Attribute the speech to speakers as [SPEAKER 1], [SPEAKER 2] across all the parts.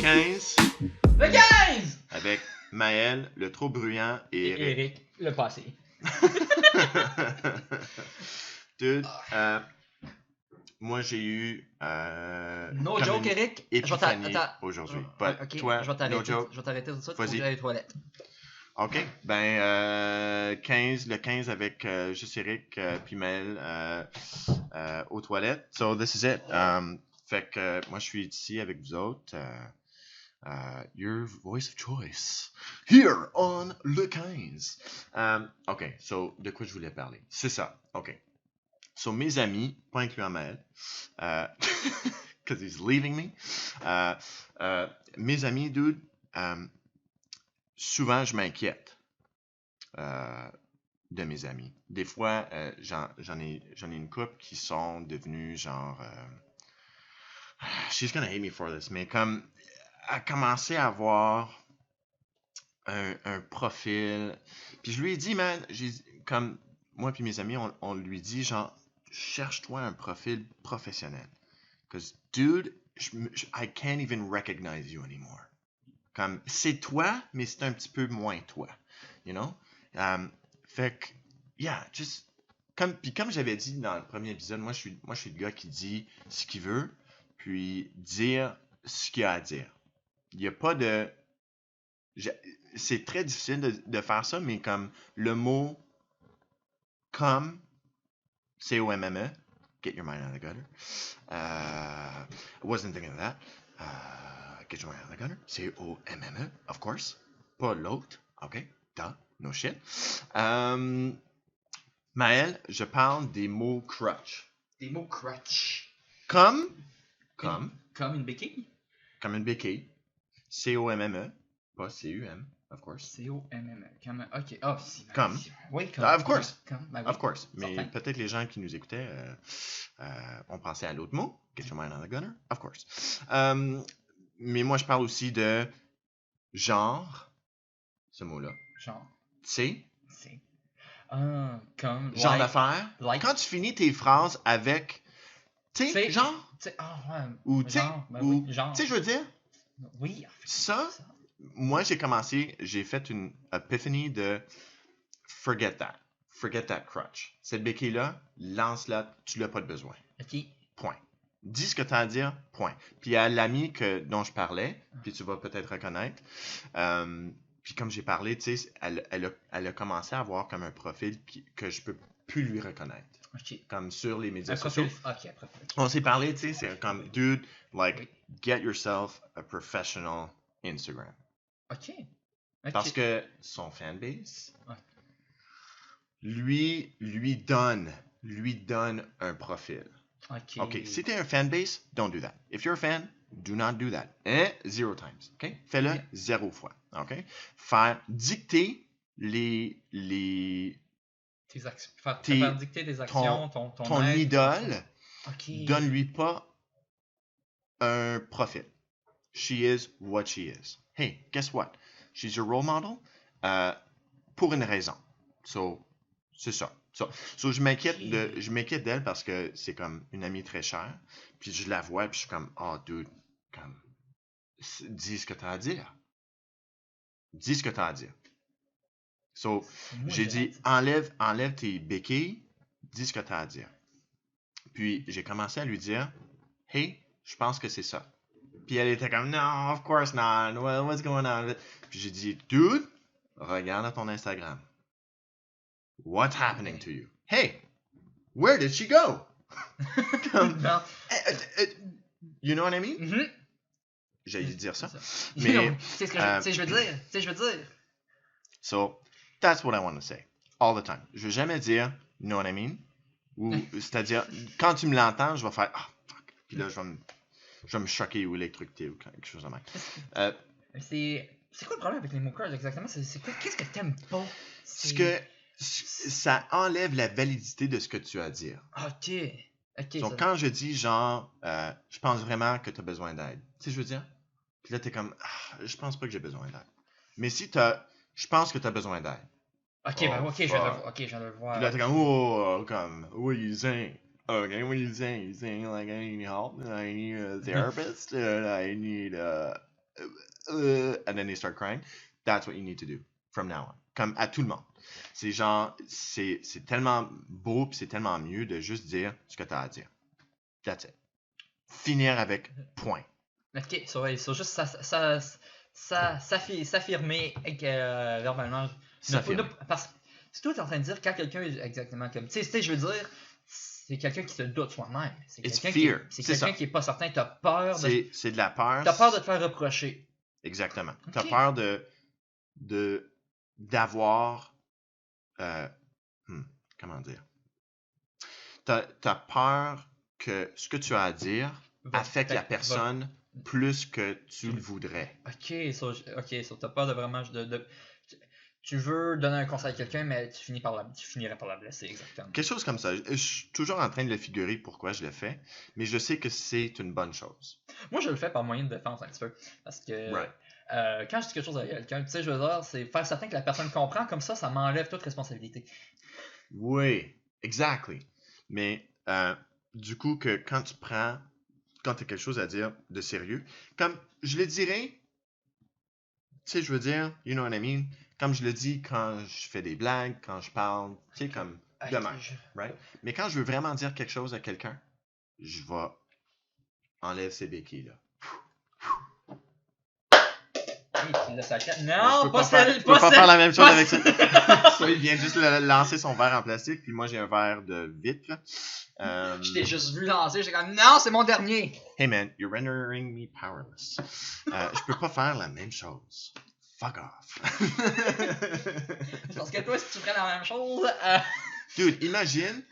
[SPEAKER 1] 15
[SPEAKER 2] Le 15!
[SPEAKER 1] avec Maël, le trop bruyant, et Eric.
[SPEAKER 2] Eric, le passé.
[SPEAKER 1] Dude, moi j'ai eu
[SPEAKER 2] No
[SPEAKER 1] comme
[SPEAKER 2] joke,
[SPEAKER 1] une
[SPEAKER 2] Eric.
[SPEAKER 1] épiphanie aujourd'hui. But
[SPEAKER 2] Ok,
[SPEAKER 1] toi,
[SPEAKER 2] je vais t'arrêter.
[SPEAKER 1] no joke.
[SPEAKER 2] Je vais t'arrêter tout de suite.
[SPEAKER 1] Vas-y.
[SPEAKER 2] Faut que j'aille aux toilettes.
[SPEAKER 1] OK. Ben, 15, le 15 avec juste Eric puis Maël aux toilettes. So, this is it. Fait que moi, je suis ici avec vous autres. Your voice of choice. Here on le 15. OK. So, de quoi je voulais parler? C'est ça. OK. So, mes amis, pas incluant Maël, because he's leaving me. Mes amis, dude, souvent, je m'inquiète de mes amis. Des fois, j'en ai une couple qui sont devenus genre... she's gonna hate me for this, mais comme... a commencé à avoir un profil. Puis je lui ai dit, man, comme moi puis mes amis, on lui dit, genre, cherche-toi un profil professionnel. Because, dude, I can't even recognize you anymore. Comme, c'est toi, mais c'est un petit peu moins toi. You know? Fait que, yeah, just... Puis comme j'avais dit dans le premier épisode, moi, je suis le gars qui dit ce qu'il veut, puis dire ce qu'il a à dire. Il n'y a pas de... C'est très difficile de faire ça, mais comme le mot comme, C-O-M-M-E, get your mind out of the gutter. I wasn't thinking of that. Get your mind out of the gutter. C-O-M-M-E, of course. Pas l'autre. OK? Duh. No shit. Maël, je parle des mots crutch.
[SPEAKER 2] Des mots crutch.
[SPEAKER 1] Comme
[SPEAKER 2] une béquille?
[SPEAKER 1] Comme une béquille. C-O-M-M-E, pas C-U-M, of course.
[SPEAKER 2] C-O-M-M-E. Comme, ok. Oh, si.
[SPEAKER 1] Comme.
[SPEAKER 2] Oui, comme.
[SPEAKER 1] Of course.
[SPEAKER 2] Comme, ben oui.
[SPEAKER 1] Of course. Mais
[SPEAKER 2] Certain.
[SPEAKER 1] peut-être les gens qui nous écoutaient ont pensé à l'autre mot. Get your mind on the gunner. Of course. Mais moi, je parle aussi de genre. Ce mot-là.
[SPEAKER 2] Genre.
[SPEAKER 1] C'est.
[SPEAKER 2] Comme.
[SPEAKER 1] Genre
[SPEAKER 2] like,
[SPEAKER 1] d'affaires.
[SPEAKER 2] like.
[SPEAKER 1] Quand tu finis tes phrases avec. Tu sais, genre.
[SPEAKER 2] Ouais.
[SPEAKER 1] Ou tu sais.
[SPEAKER 2] Ben
[SPEAKER 1] Ou.
[SPEAKER 2] oui, genre.
[SPEAKER 1] Tu sais, je veux dire.
[SPEAKER 2] Oui.
[SPEAKER 1] Ça. Moi, j'ai fait une epiphany de forget that crutch. Cette béquille-là, lance-la, tu l'as pas de besoin.
[SPEAKER 2] Ok.
[SPEAKER 1] Point. Dis ce que tu as à dire, point. Puis il y a l'ami dont je parlais, puis tu vas peut-être reconnaître. Puis comme j'ai parlé, tu sais, elle a commencé à avoir comme un profil que je peux plus lui reconnaître.
[SPEAKER 2] Ok.
[SPEAKER 1] Comme sur les médias
[SPEAKER 2] Un
[SPEAKER 1] sociaux.
[SPEAKER 2] profil. Ok, après.
[SPEAKER 1] On s'est parlé, tu sais, c'est comme, dude, like, get yourself a professional Instagram.
[SPEAKER 2] Ok.
[SPEAKER 1] Parce que son fanbase
[SPEAKER 2] Ouais.
[SPEAKER 1] lui donne un profil.
[SPEAKER 2] Ok.
[SPEAKER 1] OK, si t'es un fanbase, don't do that. If you're a fan, do not do that. 0 times. OK? Fais-le 0 fois. OK? Faire dicter
[SPEAKER 2] faire dicter des actions,
[SPEAKER 1] ton
[SPEAKER 2] aide,
[SPEAKER 1] idole,
[SPEAKER 2] okay.
[SPEAKER 1] Donne-lui pas un profil. She is what she is. Hey, guess what? She's your role model pour une raison. So, c'est ça. So je m'inquiète d'elle parce que c'est comme une amie très chère. Puis je la vois, puis je suis comme, oh, dude, comme, dis ce que tu as à dire. Dis ce que tu as à dire. So, j'ai dit, enlève tes béquilles, dis ce que tu as à dire. Puis j'ai commencé à lui dire, hey, je pense que c'est ça. Puis elle était comme, no, of course not. Well, what's going on? Puis j'ai dit, dude, regarde ton Instagram. What's happening to you? Hey, where did she go?
[SPEAKER 2] Non.
[SPEAKER 1] You know what I mean?
[SPEAKER 2] Mm-hmm.
[SPEAKER 1] J'ai dû dire ça.
[SPEAKER 2] Mais
[SPEAKER 1] Mais,
[SPEAKER 2] c'est ce que je veux dire. Je veux dire.
[SPEAKER 1] So, that's what I want to say. All the time. Je veux jamais dire, you know what I mean? Ou, c'est-à-dire, quand tu me l'entends, je vais faire, ah, fuck. Puis là, je vais me choquer ou électrocuter ou quelque chose de même.
[SPEAKER 2] C'est quoi le problème avec les mots crutch exactement? C'est quoi? Qu'est-ce que t'aimes pas?
[SPEAKER 1] Ça enlève la validité de ce que tu as à dire.
[SPEAKER 2] Ok.
[SPEAKER 1] Donc, quand je dis genre, je pense vraiment que tu as besoin d'aide. Tu sais, je veux dire? Puis là, t'es comme, je pense pas que j'ai besoin d'aide. Mais si je pense que tu as besoin d'aide.
[SPEAKER 2] Ok, je viens de le voir.
[SPEAKER 1] Puis là, t'es comme, what are you saying? Okay, what are you saying? You saying like I need help? I need a therapist? I need and then they start crying. That's what you need to do from now on. Comme à tout le monde. C'est genre, c'est tellement beau pis c'est tellement mieux de juste dire ce que t'as à dire. That's it. Finir avec point.
[SPEAKER 2] Ok, il faut juste s'affirmer verbalement. Parce que si toi t'es en train de dire quand quelqu'un est exactement comme. Tu sais, je veux dire, c'est quelqu'un qui se doute soi-même. C'est quelqu'un qui est pas certain. T'as peur de.
[SPEAKER 1] C'est de la peur.
[SPEAKER 2] T'as peur de te faire reprocher.
[SPEAKER 1] Exactement.
[SPEAKER 2] Okay.
[SPEAKER 1] T'as peur d'avoir. Comment dire? T'as peur que ce que tu as à dire affecte la personne plus que tu le voudrais.
[SPEAKER 2] Ok, t'as peur de vraiment. Tu veux donner un conseil à quelqu'un, mais tu finirais par la blesser, exactement.
[SPEAKER 1] Quelque chose comme ça. Je suis toujours en train de le figurer pourquoi je le fais, mais je sais que c'est une bonne chose.
[SPEAKER 2] Moi, je le fais par moyen de défense un petit peu. Parce que quand je dis quelque chose à quelqu'un, tu sais, je veux dire, c'est faire certain que la personne comprend, comme ça m'enlève toute responsabilité.
[SPEAKER 1] Oui, exactly. Mais du coup, que quand tu as quelque chose à dire de sérieux, comme je le dirais, tu sais, je veux dire, you know what I mean? Comme je le dis quand je fais des blagues, quand je parle, tu sais, comme demain, right? Mais quand je veux vraiment dire quelque chose à quelqu'un, je vais enlève ces béquilles là.
[SPEAKER 2] Non,
[SPEAKER 1] je peux pas faire la même chose avec ça. Ça, il vient juste lancer son verre en plastique, puis moi j'ai un verre de vitre.
[SPEAKER 2] Je t'ai juste vu lancer, j'ai comme non, c'est mon dernier.
[SPEAKER 1] Hey man, you're rendering me powerless. Je peux pas faire la même chose. Fuck off.
[SPEAKER 2] Parce que toi, si tu ferais la même chose.
[SPEAKER 1] Dude, imagine,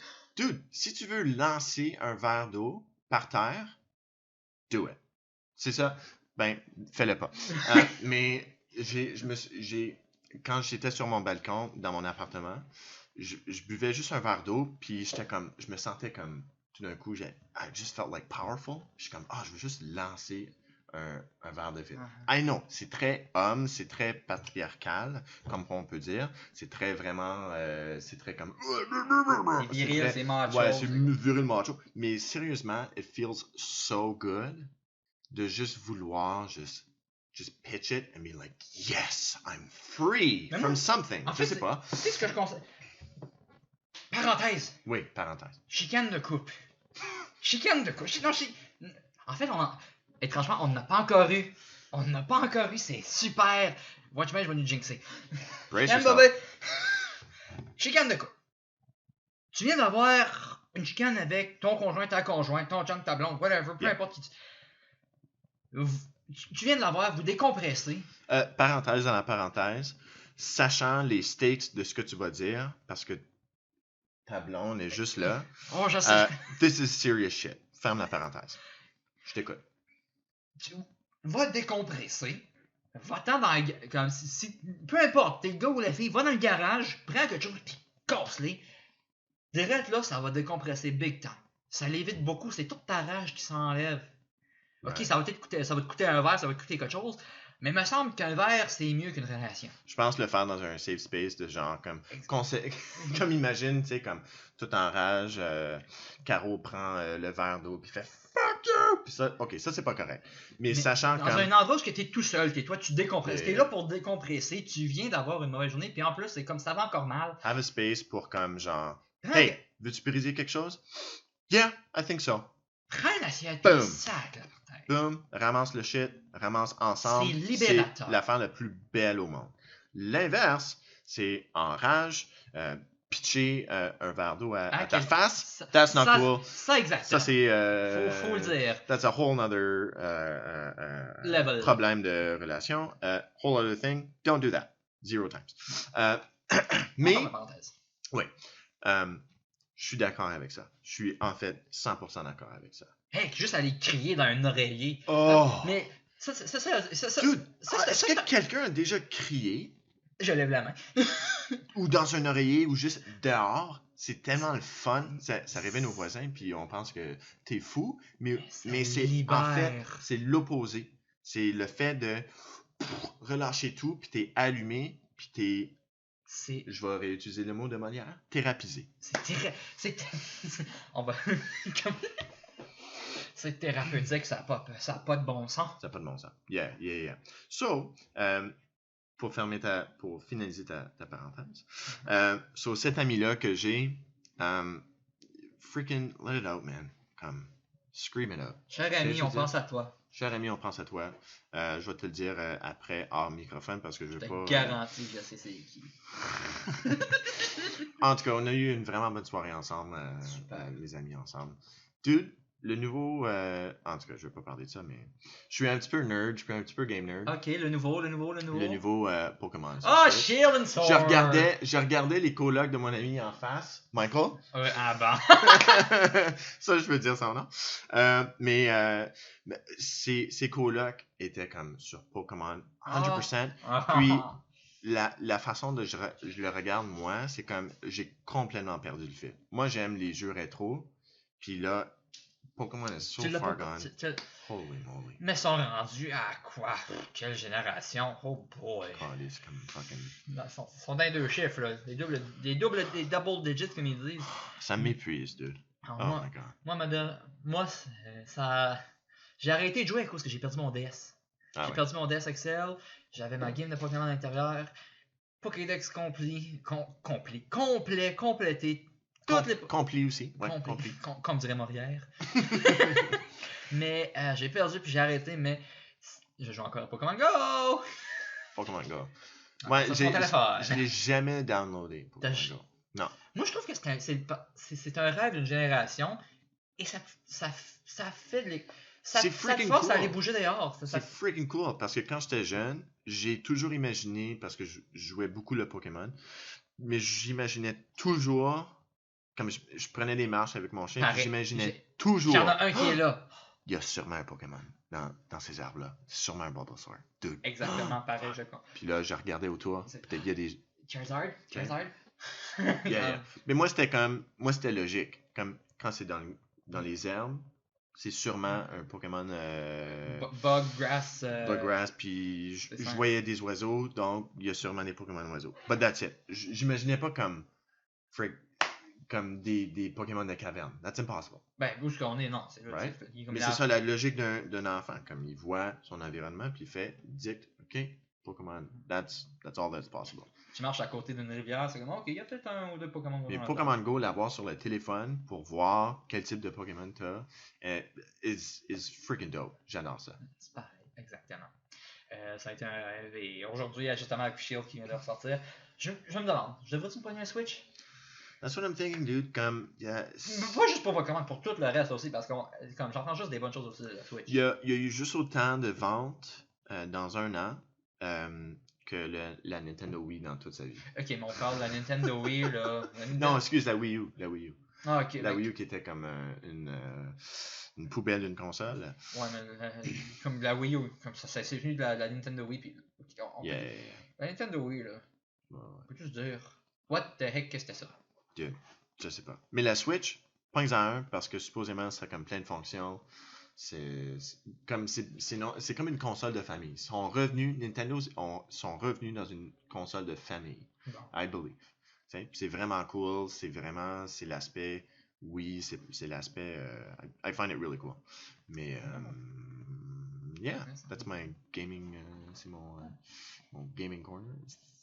[SPEAKER 1] si tu veux lancer un verre d'eau par terre, do it. C'est ça. Ben, fais-le pas. Mais quand j'étais sur mon balcon dans mon appartement, je buvais juste un verre d'eau, puis je me sentais comme, tout d'un coup, I just felt like powerful. Je suis comme, je veux juste lancer un verre de vitre. I know, c'est très homme, c'est très patriarcal, comme on peut dire. C'est très vraiment, c'est très comme...
[SPEAKER 2] C'est viril, c'est macho.
[SPEAKER 1] Ouais, c'est viril macho. Mais sérieusement, it feels so good de juste vouloir just pitch it and be like, yes, I'm free from something.
[SPEAKER 2] En fait,
[SPEAKER 1] je sais pas.
[SPEAKER 2] Tu sais ce que je conseille? Parenthèse.
[SPEAKER 1] Oui, parenthèse.
[SPEAKER 2] Chicane de couple. En fait, étrangement, on n'a pas encore eu. C'est super. Watchmen, je vais nous jinxer. Chicane de couple. Tu viens d'avoir une chicane avec ton conjoint, ta conjointe, ton chum, ta blonde, whatever, peu importe qui tu viens de l'avoir, vous décompressez.
[SPEAKER 1] Parenthèse dans la parenthèse, sachant les stakes de ce que tu vas dire, parce que ta blonde est juste là.
[SPEAKER 2] Oh, je sais.
[SPEAKER 1] This is serious shit. Ferme la parenthèse. Je t'écoute.
[SPEAKER 2] Tu vas décompresser. Va-t'en dans comme si peu importe, t'es le gars ou la fille, va dans le garage, prends quelque chose, puis casse-les. Direct là, ça va décompresser big time. Ça l'évite beaucoup, c'est toute ta rage qui s'enlève. Ok, ça va te coûter un verre, ça va te coûter quelque chose, mais il me semble qu'un verre, c'est mieux qu'une relation.
[SPEAKER 1] Je pense le faire dans un safe space de genre, comme imagine, tu sais, comme tout en rage, Caro prend le verre d'eau, puis fait fuck you! Puis ça, ok, ça c'est pas correct. Mais sachant
[SPEAKER 2] dans un endroit où t'es tout seul, toi tu décompresses, t'es là pour décompresser, tu viens d'avoir une mauvaise journée, puis en plus, c'est comme ça va encore mal.
[SPEAKER 1] Have a space pour comme genre, hey, veux-tu briser quelque chose? Yeah, I think so.
[SPEAKER 2] Prends l'assiette, sac, là.
[SPEAKER 1] Boom, ramasse le shit, ramasse ensemble.
[SPEAKER 2] C'est libérateur.
[SPEAKER 1] C'est l'affaire la plus belle au monde. L'inverse, c'est en rage, pitcher un verre d'eau à ta face. That's not cool.
[SPEAKER 2] Ça, exactement.
[SPEAKER 1] Ça, c'est...
[SPEAKER 2] faut le dire.
[SPEAKER 1] That's a whole other problème de relation. Whole other thing. Don't do that. 0 times. Mais... Oui. Je suis d'accord avec ça. Je suis en fait 100% d'accord avec ça.
[SPEAKER 2] Hey, juste aller crier dans un oreiller.
[SPEAKER 1] Oh!
[SPEAKER 2] Mais ça.
[SPEAKER 1] Dude, est-ce que quelqu'un a déjà crié?
[SPEAKER 2] Je lève la main.
[SPEAKER 1] Ou dans un oreiller, ou juste dehors. C'est tellement le fun. Ça réveille nos voisins, puis on pense que t'es fou. Mais c'est en fait, c'est l'opposé. C'est le fait de relâcher tout, puis t'es allumé, puis t'es... Je vais réutiliser le mot de Molière. Thérapisé.
[SPEAKER 2] On va... C'est thérapeutique, ça a pas de bon sens.
[SPEAKER 1] Ça n'a pas de bon sens. Yeah. So, pour finaliser ta parenthèse, so cet ami-là que j'ai, freaking let it out, man. Comme, scream it out.
[SPEAKER 2] Cher ami, on pense à toi.
[SPEAKER 1] Cher ami, on pense à toi. Je vais te le dire après, hors microphone, parce que je veux
[SPEAKER 2] Je
[SPEAKER 1] pas...
[SPEAKER 2] te garantis que je sais c'est qui.
[SPEAKER 1] En tout cas, on a eu une vraiment bonne soirée ensemble, les amis ensemble. Dude, le nouveau... en tout cas, je vais pas parler de ça, mais... Je suis un petit peu nerd, je suis un petit peu game nerd.
[SPEAKER 2] Ok, le nouveau.
[SPEAKER 1] Le nouveau Pokémon.
[SPEAKER 2] Ah, Shield and Sword!
[SPEAKER 1] Je regardais les colocs de mon ami en face, Michael. Ça, je peux dire son nom. Mais ces colocs étaient comme sur Pokémon 100%. Puis, la façon dont je le regarde, moi, c'est comme j'ai complètement perdu le fil. Moi, j'aime les jeux rétro. Puis là, Pokémon is so far gone. Holy moly.
[SPEAKER 2] Mais ils sont rendus à quoi? Quelle génération? Oh boy.
[SPEAKER 1] C'est comme fucking...
[SPEAKER 2] Ils sont dans les 2 chiffres, là. Des double digits, comme ils disent.
[SPEAKER 1] Ça m'épuise, dude.
[SPEAKER 2] Alors,
[SPEAKER 1] my god.
[SPEAKER 2] Moi, ça... J'ai arrêté de jouer à cause que j'ai perdu mon DS. Perdu mon DS XL. J'avais ma game de Pokémon à l'intérieur. Pokédex complété.
[SPEAKER 1] Complet aussi. Ouais,
[SPEAKER 2] complet. Comme dirait Morière. Mais j'ai perdu puis j'ai arrêté, mais je joue encore à Pokémon Go!
[SPEAKER 1] Pokémon Go. Ouais, je l'ai jamais downloadé. Pokémon Go. Non.
[SPEAKER 2] Moi, je trouve que c'est un rêve d'une génération et ça fait de ça te force à aller bouger dehors.
[SPEAKER 1] C'est freaking cool parce que quand j'étais jeune, j'ai toujours imaginé, parce que je jouais beaucoup le Pokémon, mais j'imaginais toujours, comme je prenais des marches avec mon chien, j'imaginais toujours...
[SPEAKER 2] Il y en a un qui est là.
[SPEAKER 1] Il y a sûrement un Pokémon dans ces arbres-là. C'est sûrement un Bulbasaur. Dude.
[SPEAKER 2] Exactement pareil, je crois.
[SPEAKER 1] Puis là, je regardais autour, peut-être il y a des...
[SPEAKER 2] Charizard?
[SPEAKER 1] Yeah. Mais moi, c'était logique. Comme quand c'est dans les herbes, c'est sûrement un Pokémon...
[SPEAKER 2] Buggrass.
[SPEAKER 1] Buggrass, puis je voyais des oiseaux, donc il y a sûrement des Pokémon oiseaux. But that's it. J'imaginais pas comme des Pokémon de caverne. That's impossible.
[SPEAKER 2] Ben, où est-ce qu'on est? Non.
[SPEAKER 1] Right? Mais c'est ça la logique d'un enfant. Comme il voit son environnement, puis il fait, dicte, OK, Pokémon, that's all that's possible.
[SPEAKER 2] Tu marches à côté d'une rivière, c'est comme, OK, il y a peut-être un ou deux Pokémon.
[SPEAKER 1] Mais Pokémon Go, l'avoir sur le téléphone pour voir quel type de Pokémon t'as, is freaking dope. J'adore ça.
[SPEAKER 2] C'est pareil, exactement. Ça a été un rêve et aujourd'hui, justement, avec Shield qui vient de ressortir, je me demande, je devrais-tu me prendre un Switch?
[SPEAKER 1] That's what I'm thinking, dude. Comme,
[SPEAKER 2] pas juste pour Pokémon, pour tout le reste aussi, parce que j'entends juste des bonnes choses aussi de la Switch.
[SPEAKER 1] Il y a eu juste autant de ventes dans un an que la Nintendo Wii dans toute sa vie.
[SPEAKER 2] Ok, mais on parle de la Nintendo Wii, là.
[SPEAKER 1] Non, excuse, la Wii U.
[SPEAKER 2] Ah, ok.
[SPEAKER 1] La Wii U qui était comme une poubelle d'une console.
[SPEAKER 2] Ouais, mais comme la Wii U, comme ça c'est venu de la Nintendo Wii. Puis, la Nintendo Wii, là.
[SPEAKER 1] Ouais.
[SPEAKER 2] On peut juste dire, what the heck, qu'est-ce que c'était ça?
[SPEAKER 1] Je sais pas. Mais la Switch, prends-en un parce que supposément ça a comme plein de fonctions. C'est comme une console de famille. Nintendo sont revenus dans une console de famille.
[SPEAKER 2] Bon.
[SPEAKER 1] I believe. C'est vraiment cool. C'est l'aspect. Oui, c'est l'aspect. I find it really cool. Mais yeah, that's my gaming. C'est mon gaming corner.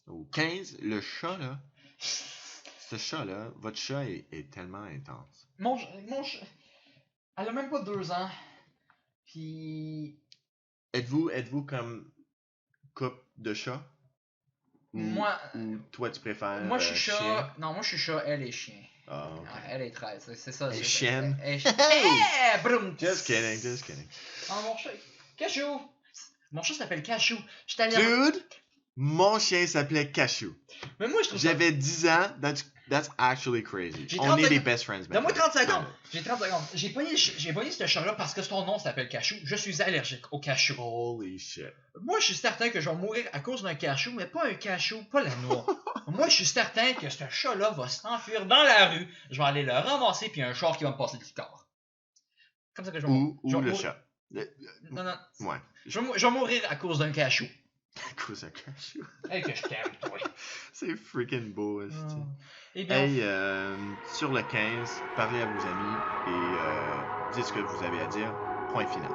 [SPEAKER 1] Au 15, le chat là. Ce chat-là, votre chat est tellement intense.
[SPEAKER 2] Mon chat, elle a même pas 2 ans. Puis...
[SPEAKER 1] Êtes-vous comme couple de chat? Ou toi, tu préfères
[SPEAKER 2] moi, je suis chat.
[SPEAKER 1] chien?
[SPEAKER 2] Non, moi, je suis chat, elle est chien.
[SPEAKER 1] Ah, ok.
[SPEAKER 2] Elle est 13, c'est ça.
[SPEAKER 1] Elle est chienne.
[SPEAKER 2] Hey! Broum!
[SPEAKER 1] Just kidding.
[SPEAKER 2] Oh, mon chat. Cachou! Mon chat s'appelle Cachou.
[SPEAKER 1] Dude, mon chien s'appelait Cachou.
[SPEAKER 2] Mais moi, je trouve
[SPEAKER 1] J'avais 10 ans, that's actually crazy. On est des best friends.
[SPEAKER 2] Donne-moi 30 secondes. J'ai 30 secondes. J'ai pogné ce chat-là parce que son nom s'appelle Cachou. Je suis allergique au cachou.
[SPEAKER 1] Holy shit.
[SPEAKER 2] Moi, je suis certain que je vais mourir à cause d'un cachou, mais pas un cachou, pas la noix. Moi, je suis certain que ce chat-là va s'enfuir dans la rue. Je vais aller le ramasser, puis un char qui va me passer du corps. Comme ça que je vais mourir.
[SPEAKER 1] Ou le chat.
[SPEAKER 2] Non.
[SPEAKER 1] Ouais.
[SPEAKER 2] Je vais mourir à cause d'un cachou.
[SPEAKER 1] Cause à cashew.
[SPEAKER 2] Hey, que je t'aime, toi.
[SPEAKER 1] C'est freaking beau, esti.
[SPEAKER 2] Eh bien,
[SPEAKER 1] Hey, sur le 15, parlez à vos amis et dites ce que vous avez à dire. Point final.